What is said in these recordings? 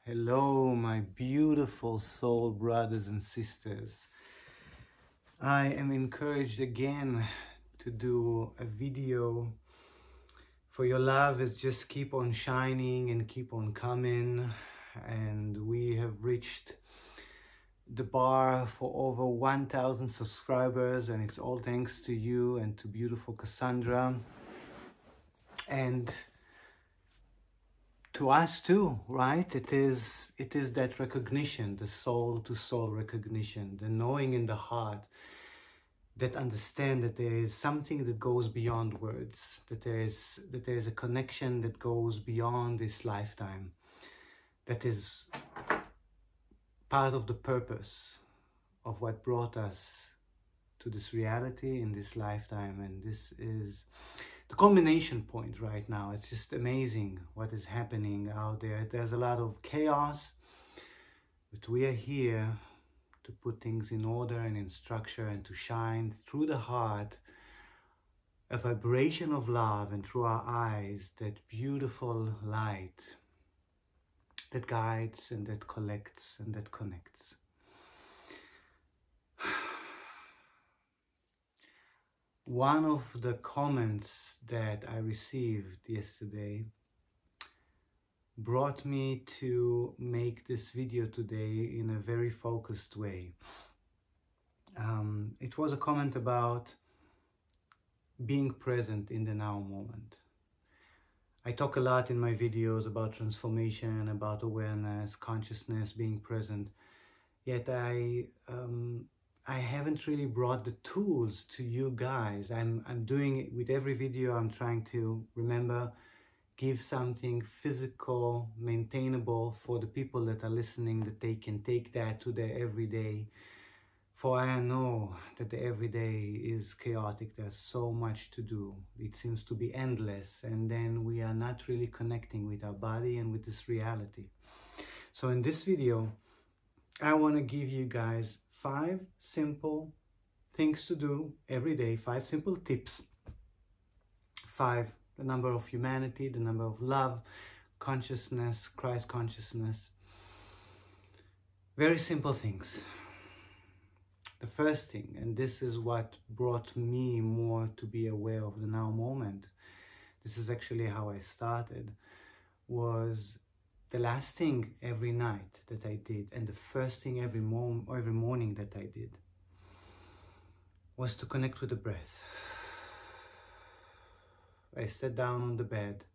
Hello, my beautiful soul brothers and sisters. I am encouraged again to do a video for your love is just keep on shining and keep on coming. And we have reached the bar for over 1,000 subscribers, and it's all thanks to you and to beautiful Cassandra. And to us too, right? It is that recognition, the soul-to-soul recognition, the knowing in the heart, that understand that there is something that goes beyond words, that there is a connection that goes beyond this lifetime, that is part of the purpose of what brought us to this reality in this lifetime. And this is the culmination point right now. It's just amazing what is happening out there. There's a lot of chaos, but we are here to put things in order and in structure and to shine through the heart a vibration of love, and through our eyes that beautiful light that guides and that collects and that connects. One of the comments that I received yesterday brought me to make this video today in a very focused way. It was a comment about being present in the now moment. I talk a lot in my videos about transformation, about awareness, consciousness, being present, yet I haven't really brought the tools to you guys. I'm doing it with every video. I'm trying to remember, give something physical, maintainable for the people that are listening, that they can take that to their everyday. For I know that the everyday is chaotic. There's so much to do. It seems to be endless, and then we are not really connecting with our body and with this reality. So in this video, I want to give you guys 5 simple things to do every day, 5 simple tips. 5, the number of humanity, the number of love, consciousness, Christ consciousness. Very simple things. The first thing, and this is what brought me more to be aware of the now moment, this is actually how I started, was the last thing every night that I did, and the first thing every morning that I did, was to connect with the breath. I sat down on the bed,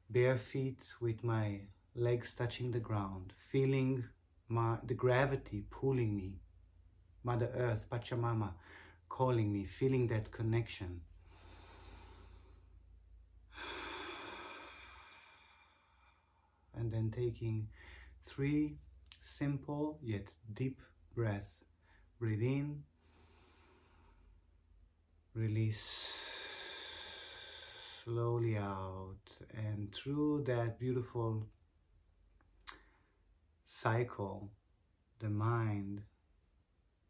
bare feet with my legs touching the ground, feeling the gravity pulling me, Mother Earth, Pachamama, calling me, feeling that connection. And then taking 3 simple yet deep breaths. Breathe in, release slowly out, and through that beautiful cycle, the mind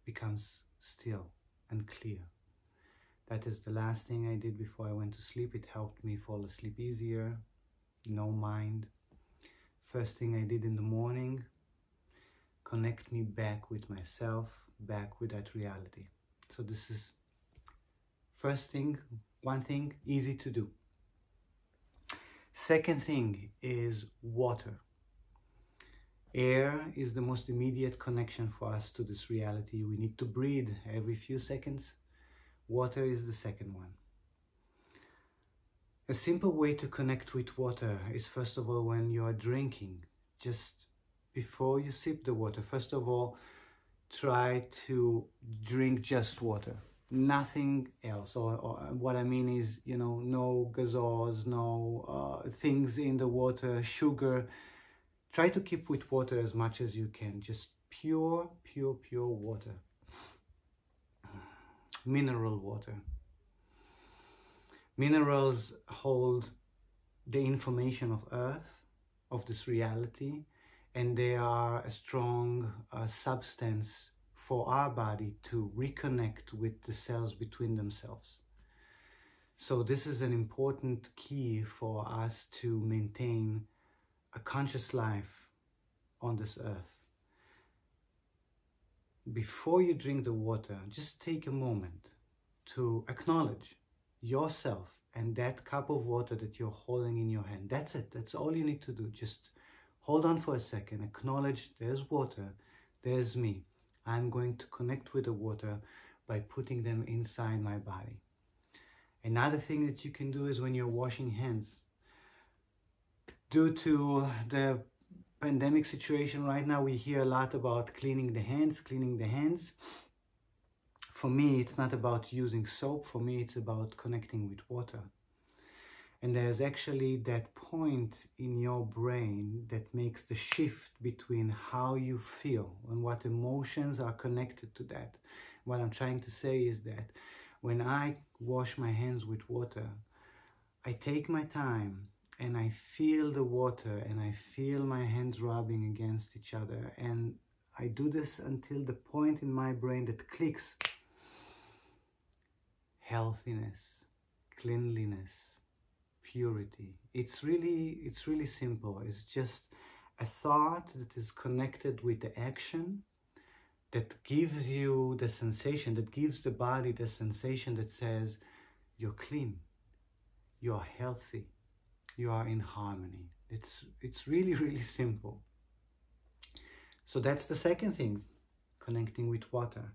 becomes still and clear. That is the last thing I did before I went to sleep. It helped me fall asleep easier, no mind. First thing I did in the morning, connect me back with myself, back with that reality. So this is first thing, one thing, easy to do. Second thing is water. Air is the most immediate connection for us to this reality. We need to breathe every few seconds. Water is the second one. A simple way to connect with water is, first of all, when you are drinking, just before you sip the water, first of all, try to drink just water, nothing else. Or what I mean is, you know, no gasoils, no things in the water, sugar. Try to keep with water as much as you can, just pure water, mineral water. Minerals hold the information of Earth, of this reality, and they are a strong substance for our body to reconnect with the cells between themselves. So this is an important key for us to maintain a conscious life on this earth. Before you drink the water, just take a moment to acknowledge yourself and that cup of water that you're holding in your hand. That's it. That's all you need to do. Just hold on for a second. Acknowledge there's water. There's me. I'm going to connect with the water by putting them inside my body. Another thing that you can do is when you're washing hands. Due to the pandemic situation right now, we hear a lot about cleaning the hands. For me, it's not about using soap. For me, it's about connecting with water. And there's actually that point in your brain that makes the shift between how you feel and what emotions are connected to that. What I'm trying to say is that when I wash my hands with water, I take my time and I feel the water and I feel my hands rubbing against each other. And I do this until the point in my brain that clicks. Healthiness, cleanliness, purity. It's really simple. It's just a thought that is connected with the action that gives you the sensation, that gives the body the sensation that says you're clean, you're healthy, you are in harmony. It's really simple. So that's the second thing, connecting with water.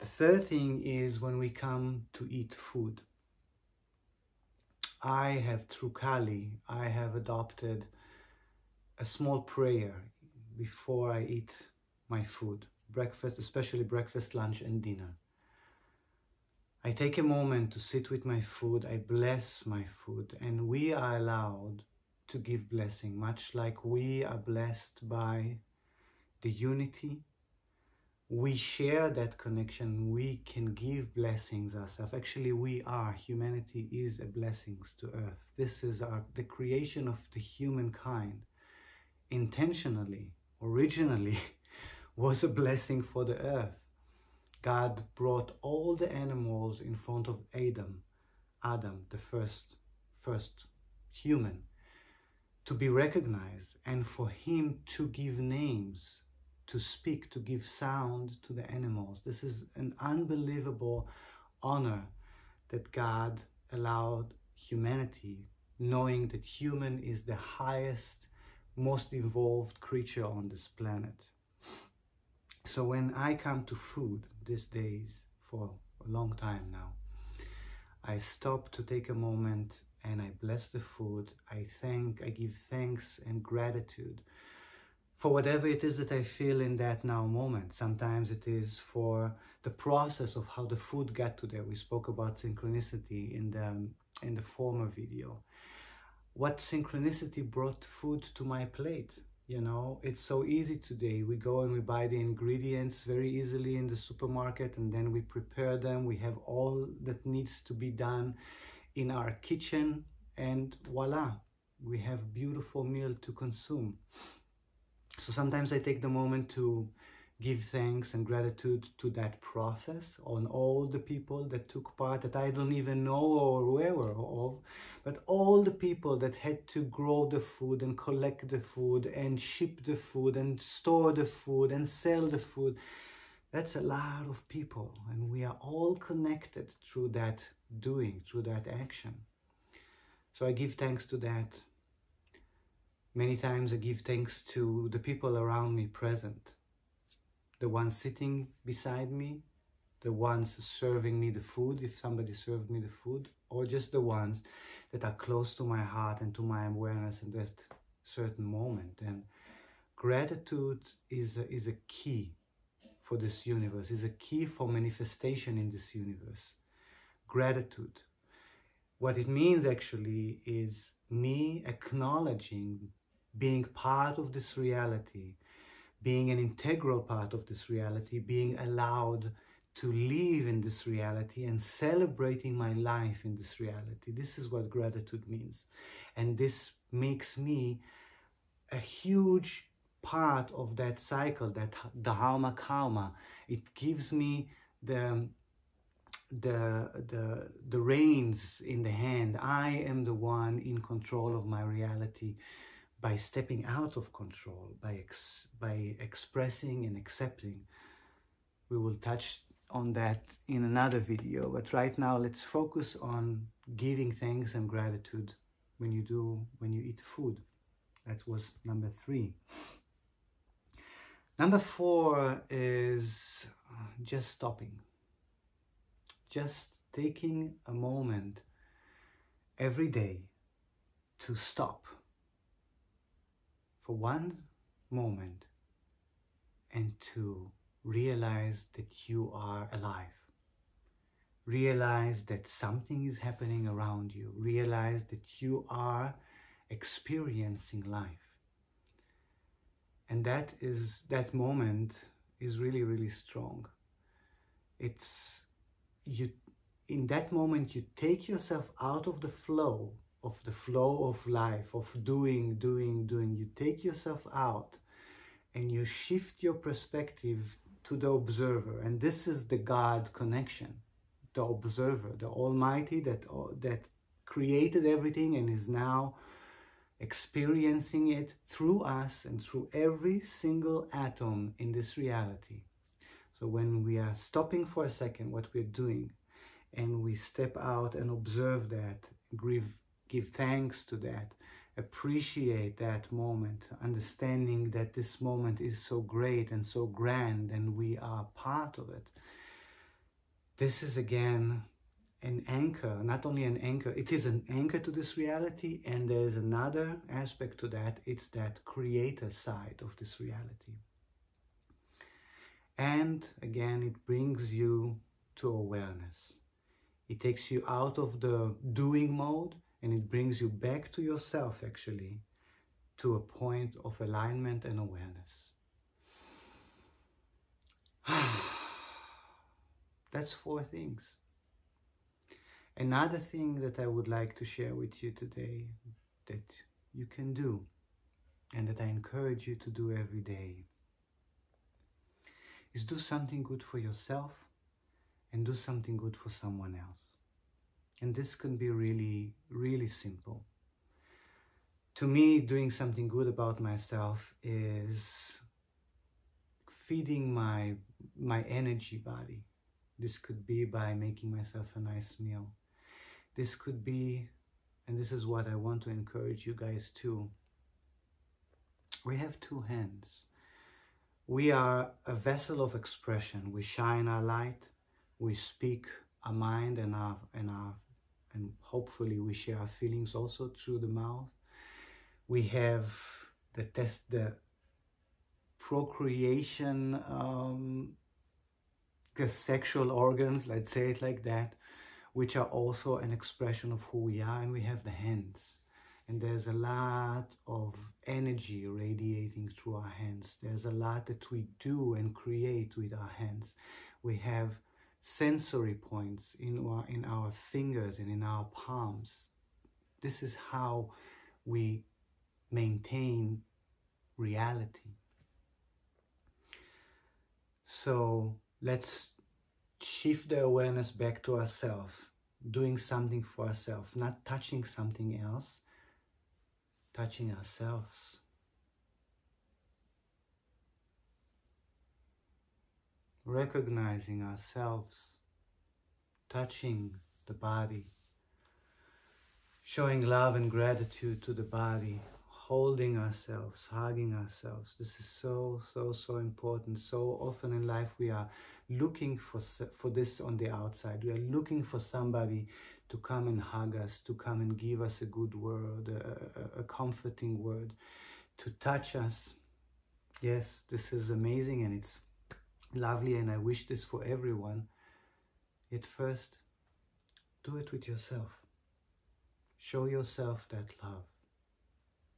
The third thing is when we come to eat food. Through Kali, I have adopted a small prayer before I eat my food, breakfast, especially breakfast, lunch, and dinner. I take a moment to sit with my food, I bless my food, and we are allowed to give blessing, much like we are blessed by the unity. We share that connection, we can give blessings ourselves. Actually, humanity is a blessing to earth. This is the creation of the humankind. Intentionally, originally, was a blessing for the earth. God brought all the animals in front of Adam, the first human, to be recognized and for him to give names, to speak, to give sound to the animals. This is an unbelievable honor that God allowed humanity, knowing that human is the highest, most evolved creature on this planet. So when I come to food these days, for a long time now, I stop to take a moment and I bless the food. I give thanks and gratitude for whatever it is that I feel in that now moment. Sometimes it is for the process of how the food got to there. We spoke about synchronicity in the former video. What synchronicity brought food to my plate? You know, it's so easy today. We go and we buy the ingredients very easily in the supermarket, and then we prepare them. We have all that needs to be done in our kitchen, and voila, we have beautiful meal to consume. So sometimes I take the moment to give thanks and gratitude to that process, on all the people that took part that I don't even know or aware of, but all the people that had to grow the food and collect the food and ship the food and store the food and sell the food. That's a lot of people, and we are all connected through that doing, through that action. So I give thanks to that. Many times I give thanks to the people around me present, the ones sitting beside me, the ones serving me the food, if somebody served me the food, or just the ones that are close to my heart and to my awareness in that certain moment. And gratitude is a key for this universe, is a key for manifestation in this universe. Gratitude. What it means actually is me acknowledging being part of this reality, being an integral part of this reality, being allowed to live in this reality and celebrating my life in this reality. This is what gratitude means. And this makes me a huge part of that cycle, that dharma karma. It gives me the reins in the hand. I am the one in control of my reality. by stepping out of control, by expressing and accepting. We will touch on that in another video, but right now let's focus on giving thanks and gratitude when you eat food. That was number 3. Number 4 is just stopping. Just taking a moment every day to stop for one moment and to realize that you are alive. Realize that something is happening around you. Realize that you are experiencing life. And that moment is really, really strong. In that moment, you take yourself out of the flow of life, of doing. You take yourself out and you shift your perspective to the observer. And this is the God connection, the observer, the Almighty that created everything and is now experiencing it through us and through every single atom in this reality. So when we are stopping for a second what we're doing and we step out and observe that, give thanks to that, appreciate that moment, understanding that this moment is so great and so grand and we are part of it. This is again an anchor, not only an anchor, it is an anchor to this reality, and there's another aspect to that, it's that creator side of this reality. And again, it brings you to awareness. It takes you out of the doing mode and it brings you back to yourself, actually, to a point of alignment and awareness. That's 4 things. Another thing that I would like to share with you today that you can do and that I encourage you to do every day is do something good for yourself and do something good for someone else. And this can be really, really simple. To me, doing something good about myself is feeding my energy body. This could be by making myself a nice meal. This could be, and this is what I want to encourage you guys to, we have 2 hands. We are a vessel of expression. We shine our light, we speak our mind and hopefully we share our feelings also through the mouth. We have the procreation, the sexual organs, let's say it like that, which are also an expression of who we are, and we have the hands. And there's a lot of energy radiating through our hands. There's a lot that we do and create with our hands. We have sensory points in our fingers and in our palms. This is how we maintain reality. So let's shift the awareness back to ourselves, doing something for ourselves, not touching something else, touching ourselves. Recognizing ourselves, touching the body, showing love and gratitude to the body, holding ourselves, hugging ourselves. This is so important. So often in life we are looking for this on the outside. We are looking for somebody to come and hug us, to come and give us a good word, a comforting word, to touch us. Yes, this is amazing and it's lovely, and I wish this for everyone. Yet first, do it with yourself. Show yourself that love.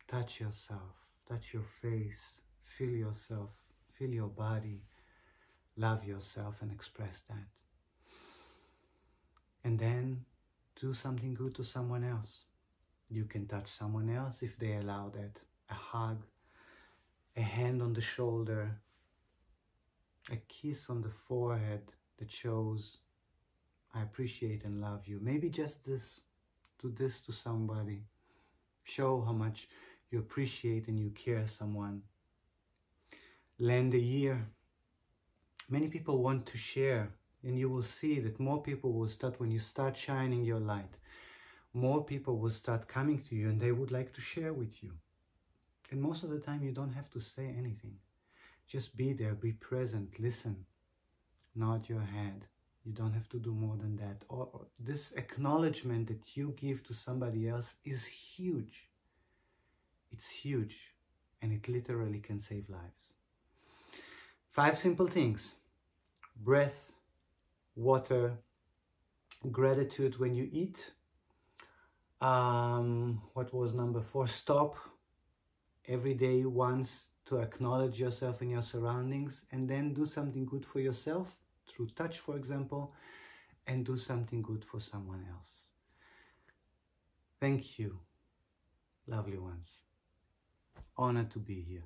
Touch yourself, touch your face, feel yourself, feel your body, love yourself and express that. And then do something good to someone else. You can touch someone else if they allow that. A hug, a hand on the shoulder, a kiss on the forehead that shows I appreciate and love you. Maybe just this, do this to somebody. Show how much you appreciate and you care someone. Lend a ear. Many people want to share, and you will see that more people will start, when you start shining your light, more people will start coming to you and they would like to share with you. And most of the time you don't have to say anything. Just be there, be present, listen, nod your head. You don't have to do more than that. Or this acknowledgement that you give to somebody else is huge. It's huge, and it literally can save lives. 5 simple things: breath, water, gratitude when you eat. What was number 4? Stop every day once to acknowledge yourself and your surroundings, and then do something good for yourself through touch, for example, and do something good for someone else. Thank you, lovely ones. Honored to be here.